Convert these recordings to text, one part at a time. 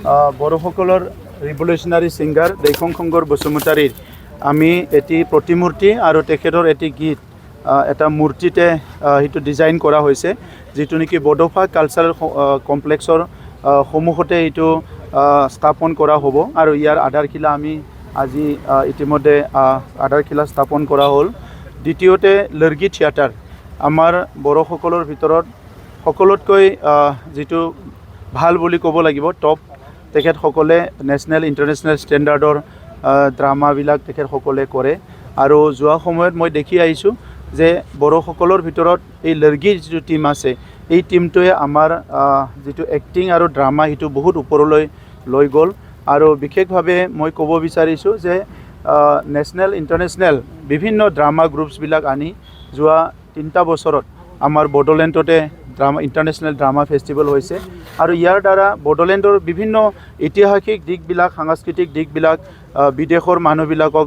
বড়োসকলৰ revolutionary singer दैखंखंगर বসুমতাৰীৰ আমি এটি প্ৰতিমূৰ্তি আৰু তেখেতৰ এটি গীত এটা মূৰ্তিতে সেইটো ডিজাইন কৰা হৈছে যিটো নেকি বড়োফা কালচাৰেল কমপ্লেক্সৰ সন্মুখতে এইটো স্থাপন কৰা হ'ব আৰু ইয়াৰ আধাৰশিলা আমি আজি ইতিমধ্যে আধাৰশিলা স্থাপন কৰা হ'ল। দ্বিতীয়তে লৰ্গী থিয়েটাৰ আমাৰ বড়োসকলৰ ভিতৰত সকলোতকৈ যিটো ভাল বুলি ক'ব লাগিব টপ তেখেতসকলে নেশ্যনেল ইণ্টাৰনেশ্যনেল ষ্টেণ্ডাৰ্ডৰ ড্ৰামাবিলাক তেখেতসকলে কৰে আৰু যোৱা সময়ত মই দেখি আহিছোঁ যে বড়োসকলৰ ভিতৰত এই লৰ্গীৰ যিটো টীম আছে এই টীমটোৱে আমাৰ যিটো এক্টিং আৰু ড্ৰামা সেইটো বহুত ওপৰলৈ লৈ গ'ল আৰু বিশেষভাৱে মই ক'ব বিচাৰিছোঁ যে নেশ্যনেল ইণ্টাৰনেশ্যনেল বিভিন্ন ড্ৰামা গ্ৰুপছবিলাক আনি যোৱা 3টা বছৰত আমাৰ বড়োলেণ্ডতে ড্ৰামা ইণ্টাৰনেশ্যনেল ড্ৰামা ফেষ্টিভেল হৈছে আৰু ইয়াৰ দ্বাৰা বড়োলেণ্ডৰ বিভিন্ন ঐতিহাসিক দিশবিলাক সাংস্কৃতিক দিশবিলাক বিদেশৰ মানুহবিলাকক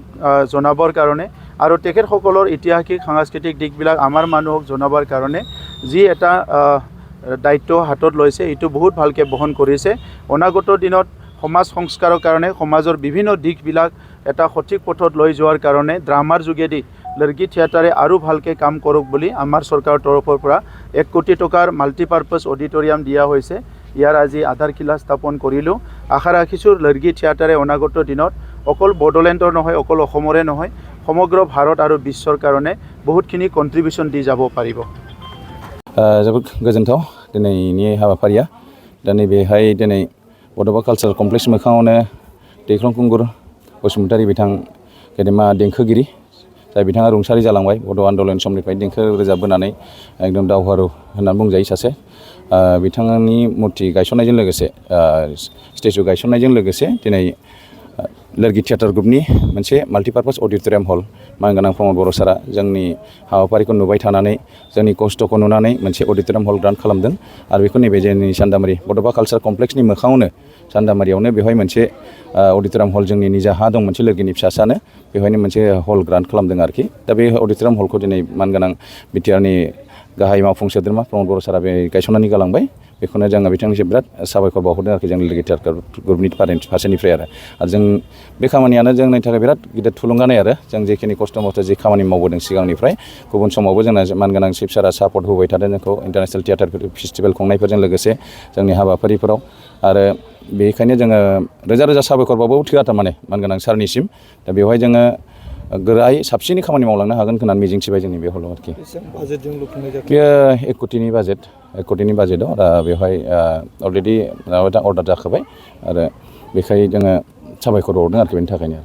জনাবৰ কাৰণে আৰু তেখেতসকলৰ ঐতিহাসিক সাংস্কৃতিক দিশবিলাক আমাৰ মানুহক জনাবৰ কাৰণে যি এটা দায়িত্ব হাতত লৈছে এইটো বহুত ভালকৈ বহন কৰিছে। অনাগত দিনত সমাজ সংস্কাৰৰ কাৰণে সমাজৰ বিভিন্ন দিশবিলাক এটা সঠিক পথত লৈ যোৱাৰ কাৰণে ড্ৰামাৰ যোগেদি লৰ্গী থিয়েটাৰে আৰু ভালকৈ কাম কৰক বুলি আমাৰ চৰকাৰৰ তৰফৰ পৰা 1 কোটি টকাৰ মাল্টিপাৰ্পাছ অডিটৰিয়াম দিয়া হৈছে। ইয়াৰ আজি আধাৰশিলা স্থাপন কৰিলোঁ। আশা ৰাখিছোঁ লৰ্গী থিয়েটাৰে অনাগত দিনত অকল বড়োলেণ্ডৰ নহয় অকল অসমৰে নহয় সমগ্ৰ ভাৰত আৰু বিশ্বৰ কাৰণে বহুতখিনি কণ্ট্ৰিবিউশ্যন দি যাব পাৰিব। जोबोद गोजोनथाव दिनैनि हाबाफारिया दा नैबेहाय दिनै बड'फा कालचारेल कमप्लेक्स मोखाङावनो दैखंखंगर बसुमतारी बिथां गेदेमा देंखोगिरि जाय बिथाङा रुंसारि जालांबाय बड' आन्दलन समनिफ्राय देंखो रोजाबबोनानै एकदम दावहारु होननानै बुंजायो सासे बिथांनि मुर्ति गायसननायजों लोगोसे स्टेचु गायसननायजों लोगोसे दिनै लर्गी थिएटार ग्रुपनि मोनसे माल्टिपार्पास अडिटरियाम हल मानगोनां प्रमद बर' सारा जोंनि हाबाफारिखौ नुबाय थानानै जोंनि खस्थ'खौ नुनानै मोनसे अडिटरियाम हल ग्रान्ट खालामदों आरो बेखौ नैबे जोंनि सान्दामारि बड'फा कालचार कमप्लेक्सनि मोखाङावनो सान्दामारियावनो बेवहाय मोनसे अडिटरियाम हल जोंनि निजा हा दं मोनसे लोगोनि फिसासानो बेवहायनो मोनसे हल ग्रान्ट खालामदों आरोखि दा बे अडिटरियाम हलखौ दिनै मानगोनां बिटिआरनि गाहाय मावफुं सोद्रोमा प्रमद बर' सारा बे गायसननानै गालांबाय बेखौनो जोङो बिथांनिसिम बिराद साबायखर बावहरदों आरोखि जोंनि लर्गী थिएटार ग्रुपनि फारसेनिफ्राय आरो जों बे खामानियानो जोंनि थाखाय बिराद गिदिर थुलुंगानाय आरो जों जेखिनि खस्थ' मस्थ' जे खामानि मावबोदों सिगांनिफ्राय गुबुन समावबो जोंना मानगोनां चिफ सारा सापर्ट होबाय थादों जोंखौ इन्टारनेशनेल थिएटार फेस्टिभेल खुंनायफोरजों लोगोसे जोंनि हाबाफारिफोराव आरो बेनिखायनो जोङो रोजा रोजा साबायखर बावबाबो थोआ थारमाने मानगोनां सारनिसिम दा बेवहाय जोङो गोरायै साबसिनै खामानि मावलांनो हागोन होननानै मिजिंथिबाय जोंनि बे हलाव आरोखि बेयो 1 कोटिनि बाजेटआव बेवहाय अलरेडि अर्डार जाखाबाय आरो बेखाय जोङो साबायखर बावदों आरोखि बेनि थाखायनो